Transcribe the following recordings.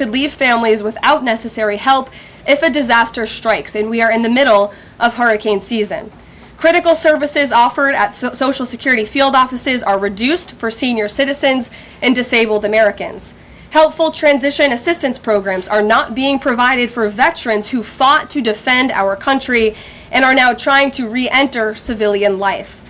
could leave families without necessary help if a disaster strikes, and we are in the middle of hurricane season. Critical services offered at Social Security field offices are reduced for senior citizens and disabled Americans. Helpful transition assistance programs are not being provided for veterans who fought to defend our country and are now trying to re-enter civilian life.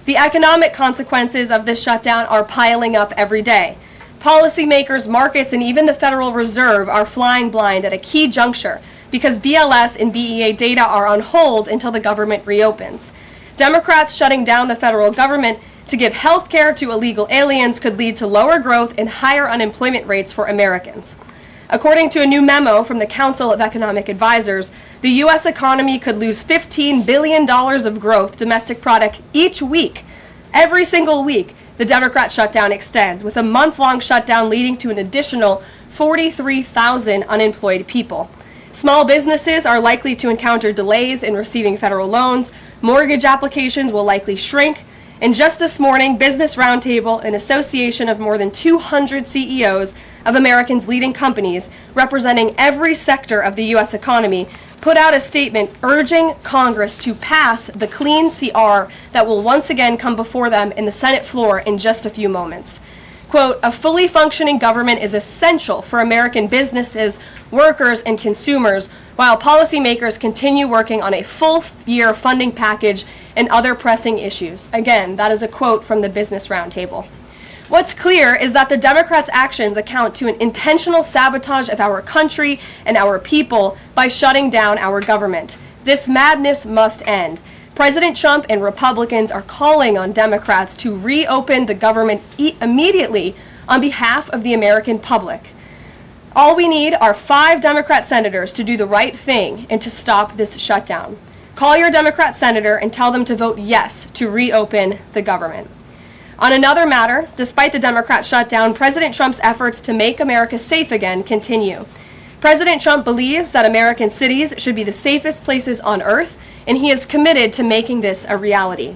The economic consequences of this shutdown are piling up every day. Policymakers, markets, and even the Federal Reserve are flying blind at a key juncture because BLS and BEA data are on hold until the government reopens. Democrats shutting down the federal government to give health care to illegal aliens could lead to lower growth and higher unemployment rates for Americans. According to a new memo from the Council of Economic Advisors, the U.S. economy could lose $15 billion of growth domestic product each week. Every single week, the Democrat shutdown extends, with a month-long shutdown leading to an additional 43,000 unemployed people. Small businesses are likely to encounter delays in receiving federal loans. Mortgage applications will likely shrink. And just this morning, Business Roundtable, an association of more than 200 CEOs of Americans' leading companies representing every sector of the U.S. economy, put out a statement urging Congress to pass the clean CR that will once again come before them in the Senate floor in just a few moments. Quote, "A fully functioning government is essential for American businesses, workers, and consumers, while policymakers continue working on a full-year funding package and other pressing issues." Again, that is a quote from the Business Roundtable. What's clear is that the Democrats' actions account to an intentional sabotage of our country and our people by shutting down our government. This madness must end. President Trump and Republicans are calling on Democrats to reopen the government immediately on behalf of the American public. All we need are 5 Democrat senators to do the right thing and to stop this shutdown. Call your Democrat senator and tell them to vote yes to reopen the government. On another matter, despite the Democrat shutdown, President Trump's efforts to make America safe again continue. President Trump believes that American cities should be the safest places on earth, and he is committed to making this a reality.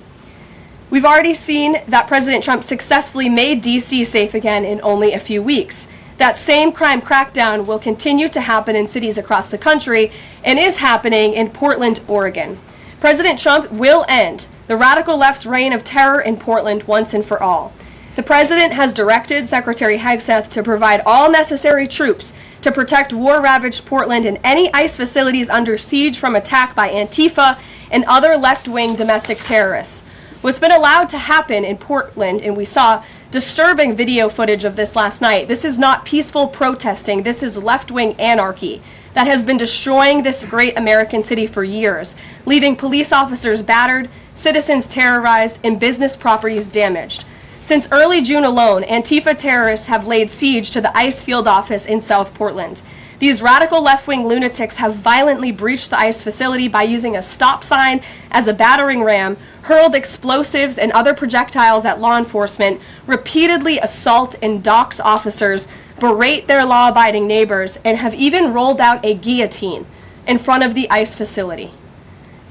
We've already seen that President Trump successfully made D.C. safe again in only a few weeks. That same crime crackdown will continue to happen in cities across the country and is happening in Portland, Oregon. President Trump will end the radical left's reign of terror in Portland once and for all. The president has directed Secretary Hegseth to provide all necessary troops to protect war-ravaged Portland and any ICE facilities under siege from attack by Antifa and other left-wing domestic terrorists. What's been allowed to happen in Portland, and we saw disturbing video footage of this last night, this is not peaceful protesting, this is left-wing anarchy that has been destroying this great American city for years, leaving police officers battered, citizens terrorized, and business properties damaged. Since early June alone, Antifa terrorists have laid siege to the ICE field office in South Portland. These radical left-wing lunatics have violently breached the ICE facility by using a stop sign as a battering ram, hurled explosives and other projectiles at law enforcement, repeatedly assault and dox officers, berate their law-abiding neighbors, and have even rolled out a guillotine in front of the ICE facility.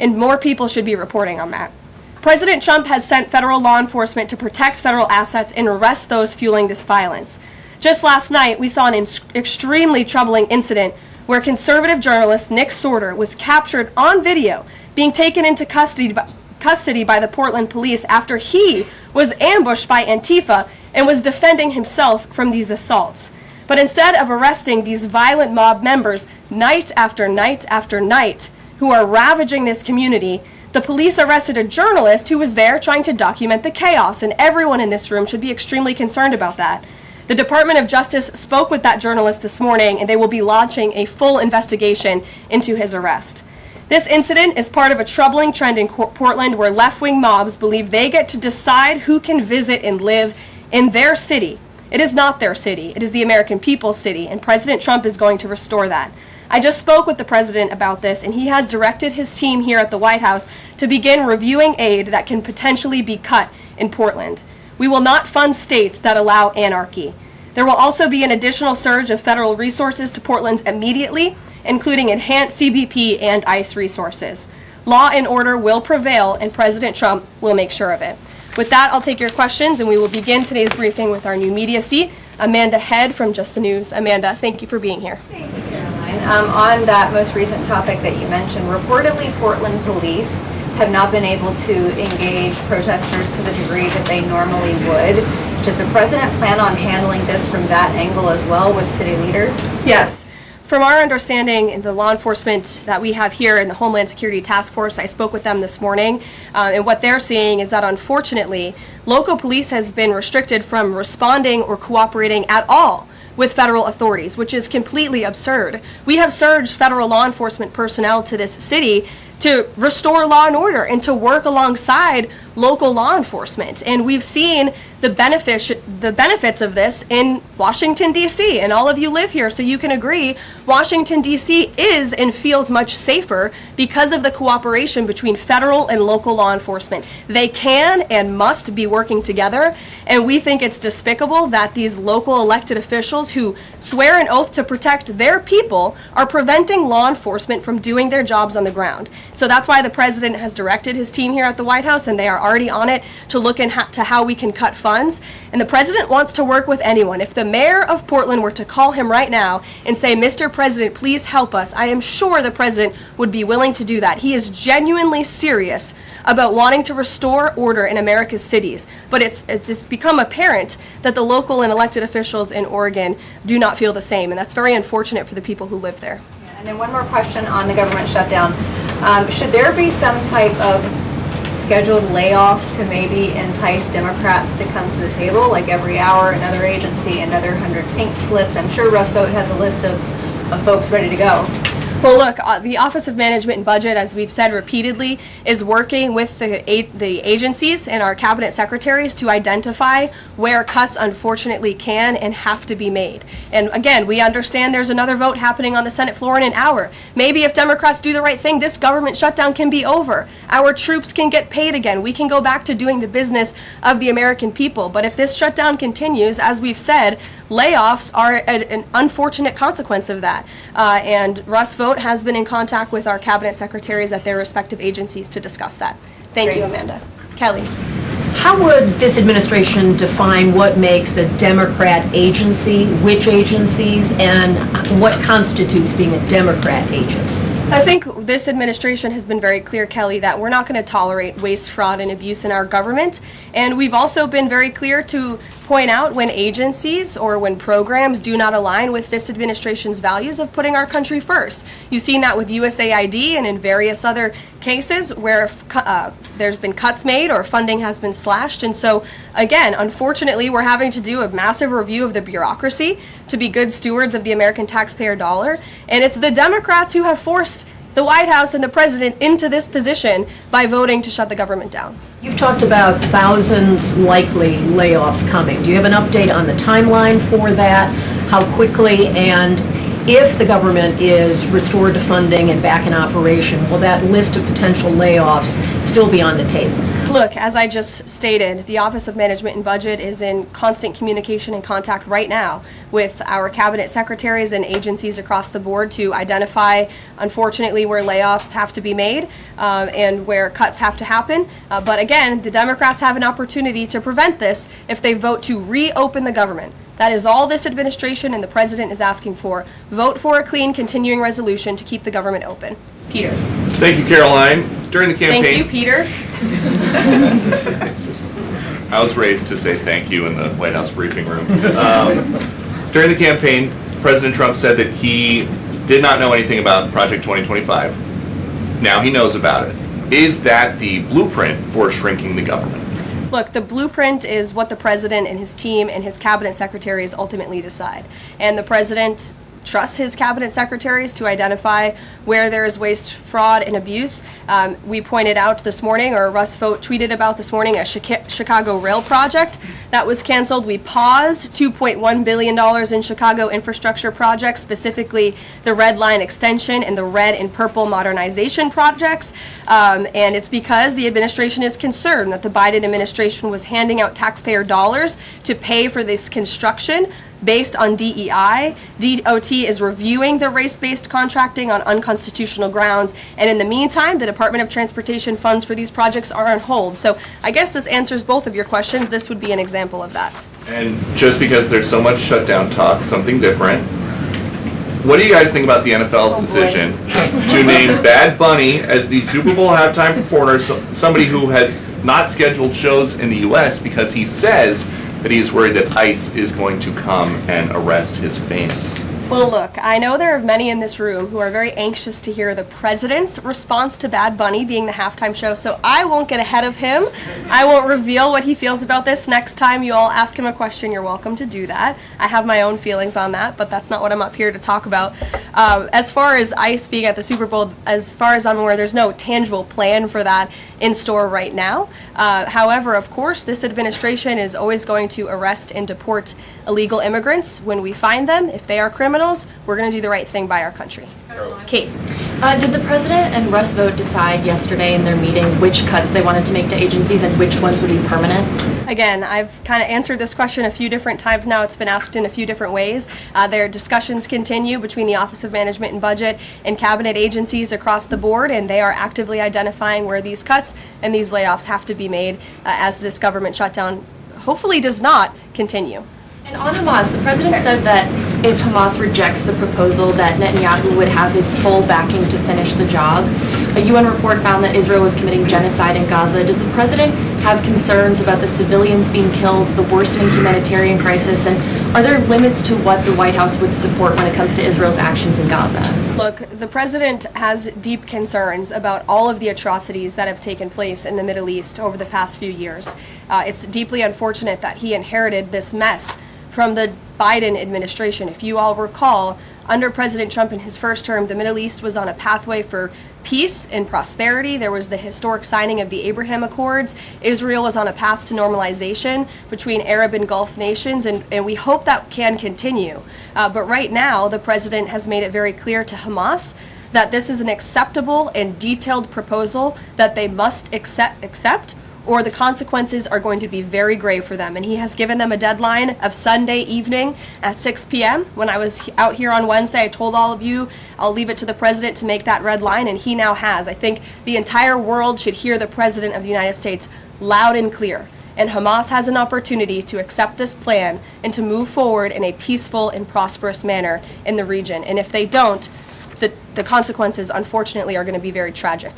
And more people should be reporting on that. President Trump has sent federal law enforcement to protect federal assets and arrest those fueling this violence. Just last night, we saw an extremely troubling incident where conservative journalist Nick Sorter was captured on video being taken into custody by the Portland police after he was ambushed by Antifa and was defending himself from these assaults. But instead of arresting these violent mob members night after night after night who are ravaging this community, the police arrested a journalist who was there trying to document the chaos, and everyone in this room should be extremely concerned about that. The Department of Justice spoke with that journalist this morning, and they will be launching a full investigation into his arrest. This incident is part of a troubling trend in Portland where left-wing mobs believe they get to decide who can visit and live in their city. It is not their city. It is the American people's city, and President Trump is going to restore that. I just spoke with the president about this, and he has directed his team here at the White House to begin reviewing aid that can potentially be cut in Portland. We will not fund states that allow anarchy. There will also be an additional surge of federal resources to Portland immediately, including enhanced CBP and ICE resources. Law and order will prevail, and President Trump will make sure of it. With that, I'll take your questions, and we will begin today's briefing with our new media seat. Amanda Head from Just the News. Amanda, thank you for being here. Thank you, Caroline. On that most recent topic that you mentioned, reportedly Portland police have not been able to engage protesters to the degree that they normally would. Does the president plan on handling this from that angle as well with city leaders? Yes. From our understanding, the law enforcement that we have here in the Homeland Security Task Force, I spoke with them this morning, and what they're seeing is that unfortunately, local police has been restricted from responding or cooperating at all with federal authorities, which is completely absurd. We have surged federal law enforcement personnel to this city to restore law and order and to work alongside local law enforcement. And we've seen the benefits of this in Washington, D.C. And all of you live here, so you can agree Washington, D.C. is and feels much safer because of the cooperation between federal and local law enforcement. They can and must be working together, and we think it's despicable that these local elected officials who swear an oath to protect their people are preventing law enforcement from doing their jobs on the ground. So that's why the president has directed his team here at the White House, and they are already on it to look into how we can cut funds. And the president wants to work with anyone. If the mayor of Portland were to call him right now and say, "Mr. President, please help us," I am sure the president would be willing to do that. He is genuinely serious about wanting to restore order in America's cities. But it's become apparent that the local and elected officials in Oregon do not feel the same, and that's very unfortunate for the people who live there. And then one more question on the government shutdown. Should there be some type of scheduled layoffs to maybe entice Democrats to come to the table, like every hour another agency, another 100 pink slips? I'm sure Russ Vought has a list of folks ready to go. Well, look, the Office of Management and Budget, as we've said repeatedly, is working with the agencies and our cabinet secretaries to identify where cuts unfortunately can and have to be made. And again, we understand there's another vote happening on the Senate floor in an hour. Maybe if Democrats do the right thing, this government shutdown can be over. Our troops can get paid again. We can go back to doing the business of the American people. But if this shutdown continues, as we've said, layoffs are an unfortunate consequence of that. And Russ Vought has been in contact with our cabinet secretaries at their respective agencies to discuss that. Thank you, Amanda. Kelly. How would this administration define what makes a Democrat agency, which agencies, and what constitutes being a Democrat agency? I think this administration has been very clear, Kelly, that we're not going to tolerate waste, fraud, and abuse in our government. And we've also been very clear to point out when agencies or when programs do not align with this administration's values of putting our country first. You've seen that with USAID and in various other cases where there's been cuts made or funding has been slashed. And so, again, unfortunately, we're having to do a massive review of the bureaucracy to be good stewards of the American taxpayer dollar. And it's the Democrats who have forced the White House and the president into this position by voting to shut the government down. You've talked about thousands likely layoffs coming. Do you have an update on the timeline for that? How quickly, and if the government is restored to funding and back in operation, will that list of potential layoffs still be on the table? Look, as I just stated, the Office of Management and Budget is in constant communication and contact right now with our cabinet secretaries and agencies across the board to identify, unfortunately, where layoffs have to be made and where cuts have to happen. But again, the Democrats have an opportunity to prevent this if they vote to reopen the government. That is all this administration and the president is asking for. Vote for a clean continuing resolution to keep the government open. Peter. Thank you, Caroline. During the campaign... Thank you, Peter. I was raised to say thank you in the White House briefing room. During the campaign, President Trump said that he did not know anything about Project 2025. Now he knows about it. Is that the blueprint for shrinking the government? Look, the blueprint is what the president and his team and his cabinet secretaries ultimately decide. And the president trusts his cabinet secretaries to identify where there is waste, fraud, and abuse. We pointed out this morning, or Russ Vought tweeted about this morning, a Chicago rail project that was canceled. We paused $2.1 billion in Chicago infrastructure projects, specifically the Red Line extension and the red and purple modernization projects. And it's because the administration is concerned that the Biden administration was handing out taxpayer dollars to pay for this construction based on DEI. DOT is reviewing the race-based contracting on unconstitutional grounds, and in the meantime, the Department of Transportation funds for these projects are on hold. So I guess this answers both of your questions. This would be an example of that. And just because there's so much shutdown talk, something different. What do you guys think about the NFL's decision to name Bad Bunny as the Super Bowl halftime performer, somebody who has not scheduled shows in the U.S. because he says that he's worried that ICE is going to come and arrest his fans? Well, look, I know there are many in this room who are very anxious to hear the president's response to Bad Bunny being the halftime show, so I won't get ahead of him. I won't reveal what he feels about this. Next time you all ask him a question, you're welcome to do that. I have my own feelings on that, but that's not what I'm up here to talk about. As far as ICE being at the Super Bowl, as far as I'm aware, there's no tangible plan for that in store right now. However, of course, this administration is always going to arrest and deport illegal immigrants when we find them. If they are criminals, we're going to do the right thing by our country. Kate. Did the president and Russ Vought decide yesterday in their meeting which cuts they wanted to make to agencies and which ones would be permanent? Again, I've kind of answered this question a few different times now. It's been asked in a few different ways. Their discussions continue between the Office of Management and Budget and cabinet agencies across the board, and they are actively identifying where these cuts and these layoffs have to be made as this government shutdown hopefully does not continue. And on Hamas, the president said that if Hamas rejects the proposal that Netanyahu would have his full backing to finish the job. A UN report found that Israel was committing genocide in Gaza. Does the president have concerns about the civilians being killed, the worsening humanitarian crisis, and are there limits to what the White House would support when it comes to Israel's actions in Gaza? Look, the president has deep concerns about all of the atrocities that have taken place in the Middle East over the past few years. It's deeply unfortunate that he inherited this mess from the Biden administration. If you all recall, under President Trump in his first term, the Middle East was on a pathway for peace and prosperity. There was the historic signing of the Abraham Accords. Israel was on a path to normalization between Arab and Gulf nations, and we hope that can continue. But right now, the president has made it very clear to Hamas that this is an acceptable and detailed proposal that they must accept, or the consequences are going to be very grave for them. And he has given them a deadline of Sunday evening at 6 p.m. When I was out here on Wednesday, I told all of you, I'll leave it to the president to make that red line, and he now has. I think the entire world should hear the president of the United States loud and clear. And Hamas has an opportunity to accept this plan and to move forward in a peaceful and prosperous manner in the region. And if they don't, the consequences, unfortunately, are going to be very tragic.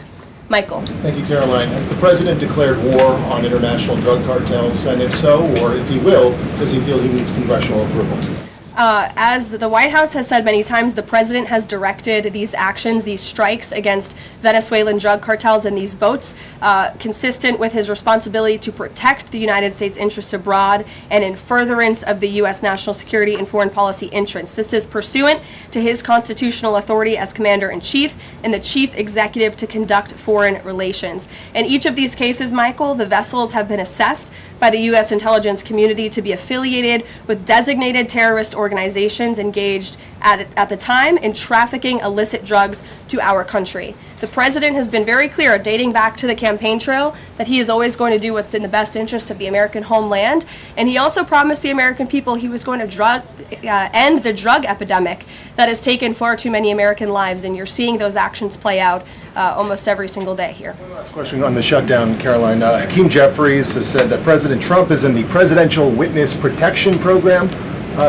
Michael. Thank you, Karoline. Has the president declared war on international drug cartels? And if so, or if he will, does he feel he needs congressional approval? As the White House has said many times, the president has directed these actions, these strikes against Venezuelan drug cartels and these boats, consistent with his responsibility to protect the United States interests abroad and in furtherance of the U.S. national security and foreign policy interests. This is pursuant to his constitutional authority as commander-in-chief and the chief executive to conduct foreign relations. In each of these cases, Michael, the vessels have been assessed by the U.S. intelligence community to be affiliated with designated terrorist organizations engaged at the time in trafficking illicit drugs to our country. The president has been very clear, dating back to the campaign trail, that he is always going to do what's in the best interest of the American homeland. And he also promised the American people he was going to end the drug epidemic that has taken far too many American lives. And you're seeing those actions play out almost every single day here. One last question on the shutdown, Karoline. Hakeem Jeffries has said that President Trump is in the Presidential Witness Protection Program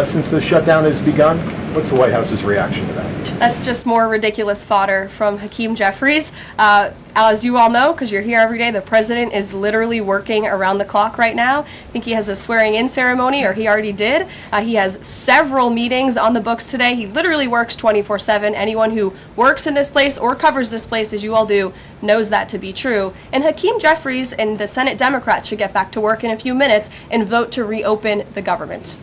since the shutdown has begun. What's the White House's reaction to that? That's just more ridiculous fodder from Hakeem Jeffries. As you all know, because you're here every day, the president is literally working around the clock right now. I think he has a swearing-in ceremony, or he already did. He has several meetings on the books today. He literally works 24/7. Anyone who works in this place or covers this place, as you all do, knows that to be true. And Hakeem Jeffries and the Senate Democrats should get back to work in a few minutes and vote to reopen the government.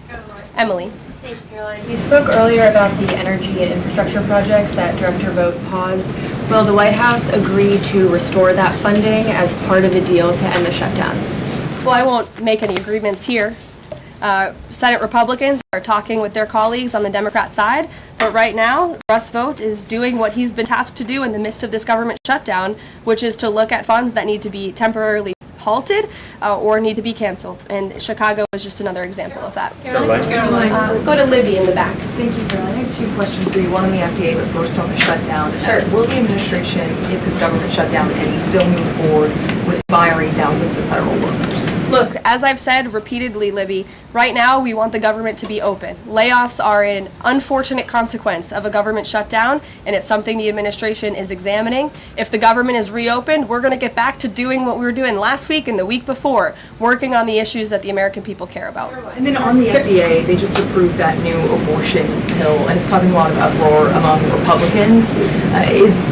Emily. Thank you, Caroline. You spoke earlier about the energy and infrastructure projects that Director Vought paused. Will the White House agree to restore that funding as part of the deal to end the shutdown? Well, I won't make any agreements here. Senate Republicans are talking with their colleagues on the Democrat side, but right now, Russ Vought is doing what he's been tasked to do in the midst of this government shutdown, which is to look at funds that need to be temporarily halted or need to be canceled. And Chicago is just another example of that. Karoline. Go to Libby in the back. Thank you, Caroline. I have two questions for you. One on the FDA, but first on the shutdown. Sure. Will the administration, if this government shutdown ends, still move forward with firing thousands of federal workers? Look, as I've said repeatedly, Libby, right now we want the government to be open. Layoffs are an unfortunate consequence of a government shutdown, and it's something the administration is examining. If the government is reopened, we're going to get back to doing what we were doing last week and the week before, working on the issues that the American people care about. And then on the FDA, they just approved that new abortion pill, and it's causing a lot of uproar among Republicans.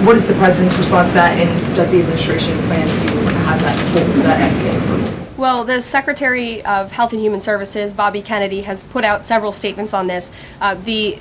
What is the president's response to that, and does the administration plan to have that FDA approved? Well, the Secretary of Health and Human Services, Bobby Kennedy, has put out several statements on this. The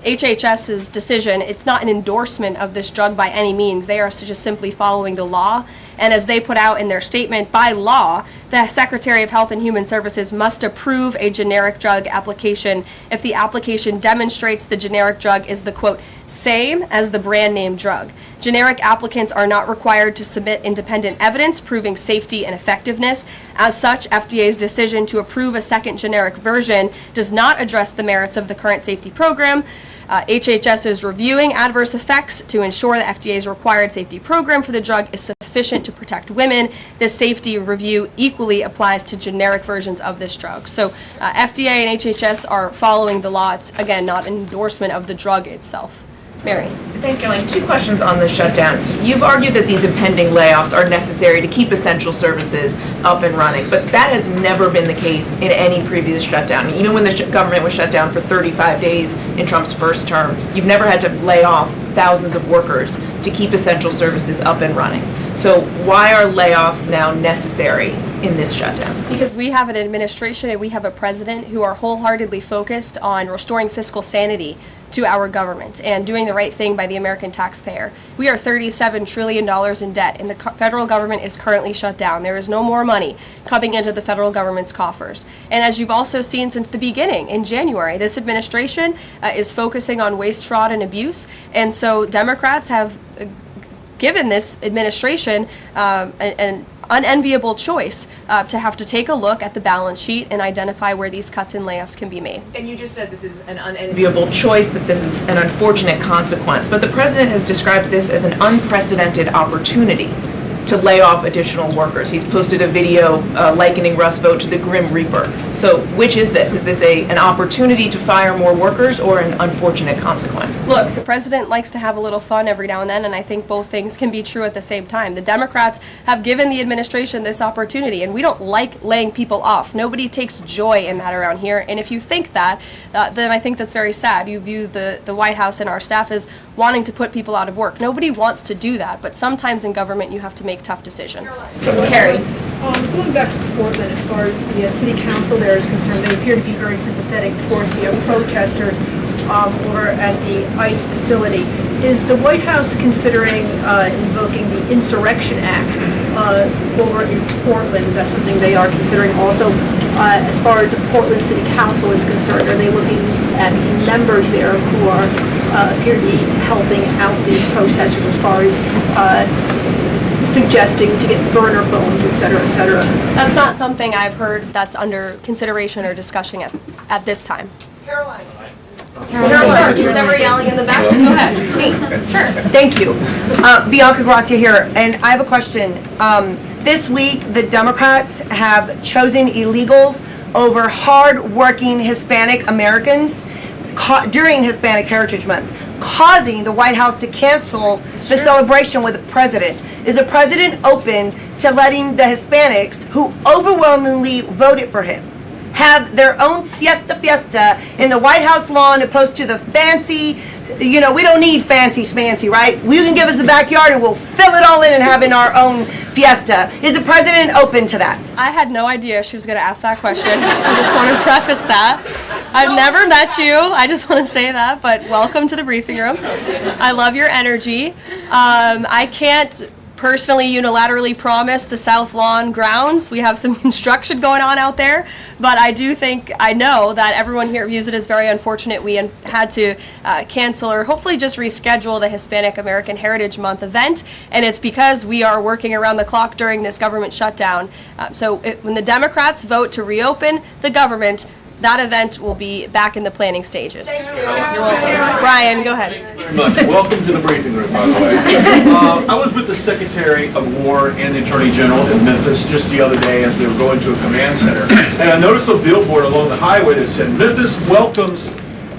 HHS's decision, it's not an endorsement of this drug by any means. They are just simply following the law. And as they put out in their statement, by law, the Secretary of Health and Human Services must approve a generic drug application if the application demonstrates the generic drug is the, quote, same as the brand name drug. Generic applicants are not required to submit independent evidence proving safety and effectiveness. As such, FDA's decision to approve a second generic version does not address the merits of the current safety program. HHS is reviewing adverse effects to ensure the FDA's required safety program for the drug is sufficient to protect women. This safety review equally applies to generic versions of this drug. So FDA and HHS are following the law. It's, again, not an endorsement of the drug itself. Mary. Thanks, Caroline. Two questions on the shutdown. You've argued that these impending layoffs are necessary to keep essential services up and running, but that has never been the case in any previous shutdown. Even when the government was shut down for 35 days in Trump's first term, you've never had to lay off thousands of workers to keep essential services up and running. So why are layoffs now necessary in this shutdown? Because we have an administration and we have a president who are wholeheartedly focused on restoring fiscal sanity to our government and doing the right thing by the American taxpayer. We are $37 trillion in debt, and the federal government is currently shut down. There is no more money coming into the federal government's coffers. And as you've also seen since the beginning, in January, this administration is focusing on waste, fraud, and abuse. And so Democrats have given this administration an unenviable choice to have to take a look at the balance sheet and identify where these cuts and layoffs can be made. And you just said this is an unenviable choice, that this is an unfortunate consequence, but the president has described this as an unprecedented opportunity to lay off additional workers. He's posted a video likening Rust Vote to the Grim Reaper. So which is this? Is this an opportunity to fire more workers or an unfortunate consequence? Look, the president likes to have a little fun every now and then, and I think both things can be true at the same time. The Democrats have given the administration this opportunity, and we don't like laying people off. Nobody takes joy in that around here, and if you think that, then I think that's very sad. You view the White House and our staff as wanting to put people out of work. Nobody wants to do that, but sometimes in government you have to make tough decisions. Carrie. Going back to Portland, as far as the city council there is concerned, they appear to be very sympathetic towards the protesters over at the ICE facility. Is the White House considering invoking the Insurrection Act over in Portland? Is that something they are considering? Also, as far as the Portland City Council is concerned, are they looking at members there who are appear to be helping out the protesters as far as suggesting to get burner phones, et cetera, et cetera? That's not something I've heard that's under consideration or discussion at this time. Caroline. Sure. Who's ever yelling in the back? Go ahead. Me. Sure. Thank you. Bianca Gracia here, and I have a question. This week, the Democrats have chosen illegals over hard-working Hispanic Americans during Hispanic Heritage Month, causing the White House to cancel the celebration with the president. Is the president open to letting the Hispanics, who overwhelmingly voted for him, have their own siesta fiesta in the White House lawn opposed to the fancy, we don't need fancy schmancy, right? You can give us the backyard and we'll fill it all in and have in our own fiesta. Is the president open to that? I had no idea she was going to ask that question. I just want to preface that. I've never met you. I just want to say that, but welcome to the briefing room. I love your energy. I can't personally unilaterally promised the South Lawn grounds. We have some construction going on out there, but I know that everyone here views it as very unfortunate we had to cancel or hopefully just reschedule the Hispanic American Heritage Month event, and it's because we are working around the clock during this government shutdown. When the Democrats vote to reopen the government, that event will be back in the planning stages. You're welcome. Brian, go ahead. Very much. Welcome to the briefing room, by the way. I was with the Secretary of War and the Attorney General in Memphis just the other day as we were going to a command center, and I noticed a billboard along the highway that said, "Memphis welcomes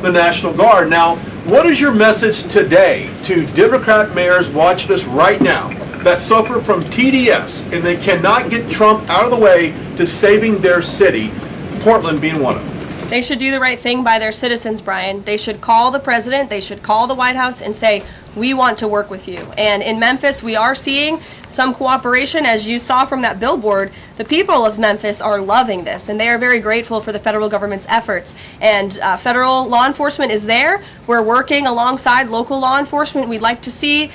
the National Guard." Now, what is your message today to Democrat mayors watching us right now that suffer from TDS and they cannot get Trump out of the way to saving their city, Portland being one of them? They should do the right thing by their citizens, Brian. They should call the president, they should call the White House and say, we want to work with you. And in Memphis, we are seeing some cooperation. As you saw from that billboard, the people of Memphis are loving this, and they are very grateful for the federal government's efforts. And federal law enforcement is there. We're working alongside local law enforcement. We'd like to see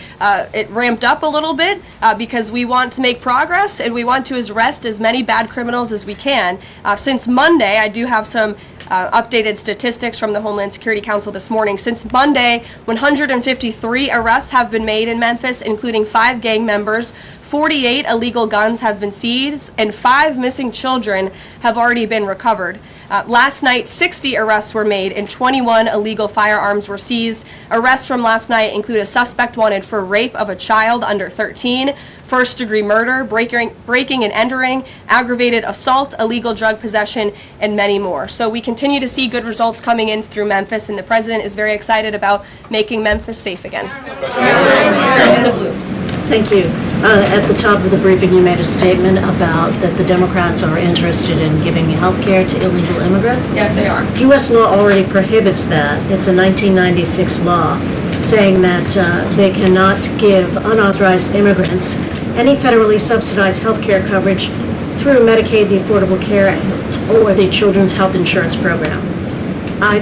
it ramped up a little bit because we want to make progress, and we want to arrest as many bad criminals as we can. Since Monday, I do have some updated statistics from the Homeland Security Council this morning. Since Monday, 153 arrests have been made in Memphis, including 5 gang members. 48 illegal guns have been seized, and 5 missing children have already been recovered. Last night, 60 arrests were made and 21 illegal firearms were seized. Arrests from last night include a suspect wanted for rape of a child under 13, first-degree murder, breaking and entering, aggravated assault, illegal drug possession, and many more. So we continue to see good results coming in through Memphis, and the president is very excited about making Memphis safe again. In the blue. Thank you. At the top of the briefing, you made a statement about that the Democrats are interested in giving health care to illegal immigrants. Yes, they are. U.S. law already prohibits that. It's a 1996 law saying that they cannot give unauthorized immigrants any federally subsidized health care coverage through Medicaid, the Affordable Care Act, or the Children's Health Insurance Program.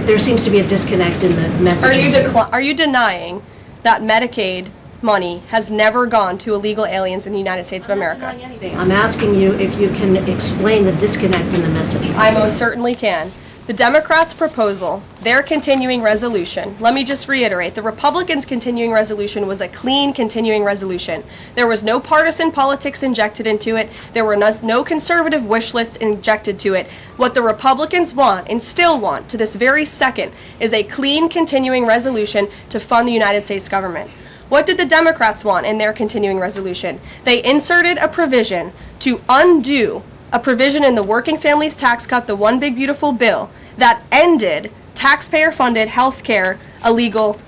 There seems to be a disconnect in the messaging. Are you denying that Medicaid money has never gone to illegal aliens in the United States of America? I'm not denying anything. I'm asking you if you can explain the disconnect in the messaging. I most certainly can. The Democrats' proposal, their continuing resolution, let me just reiterate, the Republicans' continuing resolution was a clean continuing resolution. There was no partisan politics injected into it. There were no conservative wish lists injected to it. What the Republicans want, and still want to this very second, is a clean continuing resolution to fund the United States government. What did the Democrats want in their continuing resolution? They inserted a provision to undo a provision in the Working Families Tax Cut, the One Big Beautiful Bill, that ended taxpayer-funded health care illegal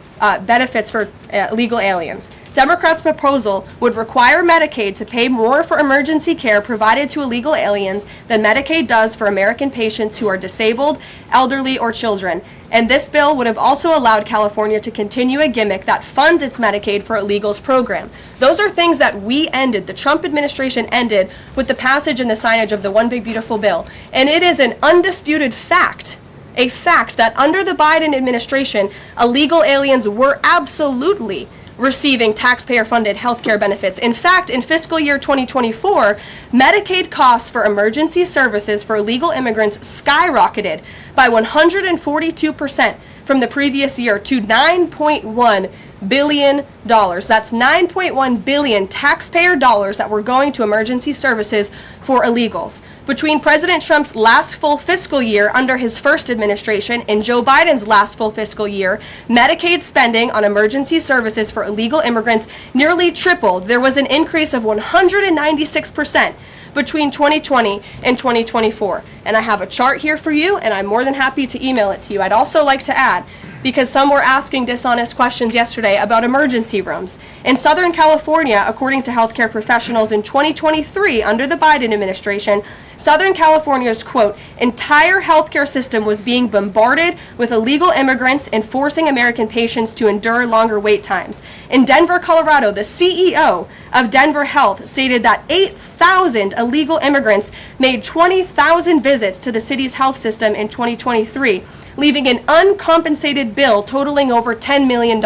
benefits for illegal aliens. Democrats' proposal would require Medicaid to pay more for emergency care provided to illegal aliens than Medicaid does for American patients who are disabled, elderly, or children. And this bill would have also allowed California to continue a gimmick that funds its Medicaid for Illegals program. Those are things that we ended, the Trump administration ended, with the passage and the signage of the One Big Beautiful Bill. And it is an undisputed fact, a fact that under the Biden administration, illegal aliens were absolutely receiving taxpayer-funded health care benefits. In fact, in fiscal year 2024, Medicaid costs for emergency services for illegal immigrants skyrocketed by 142% from the previous year to $9.1 billion. That's $9.1 billion taxpayer dollars that were going to emergency services for illegals. Between President Trump's last full fiscal year under his first administration and Joe Biden's last full fiscal year, Medicaid spending on emergency services for illegal immigrants nearly tripled. There was an increase of 196% between 2020 and 2024. And I have a chart here for you, and I'm more than happy to email it to you. I'd also like to add, because some were asking dishonest questions yesterday about emergency rooms. In Southern California, according to healthcare professionals in 2023, under the Biden administration, Southern California's, quote, entire healthcare system was being bombarded with illegal immigrants and forcing American patients to endure longer wait times. In Denver, Colorado, the CEO of Denver Health stated that 8,000 illegal immigrants made 20,000 visits to the city's health system in 2023, leaving an uncompensated bill totaling over $10 million.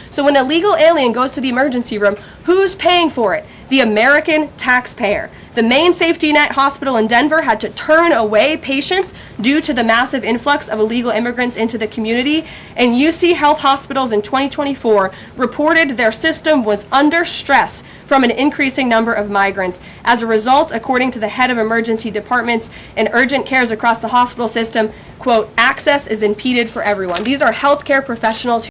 So when an illegal alien goes to the emergency room, who's paying for it? the American taxpayer. The main safety net hospital in Denver had to turn away patients due to the massive influx of illegal immigrants into the community, and UC Health hospitals in 2024 reported their system was under stress from an increasing number of migrants. As a result, according to the head of emergency departments and urgent cares across the hospital system, quote, access is impeded for everyone. These are healthcare professionals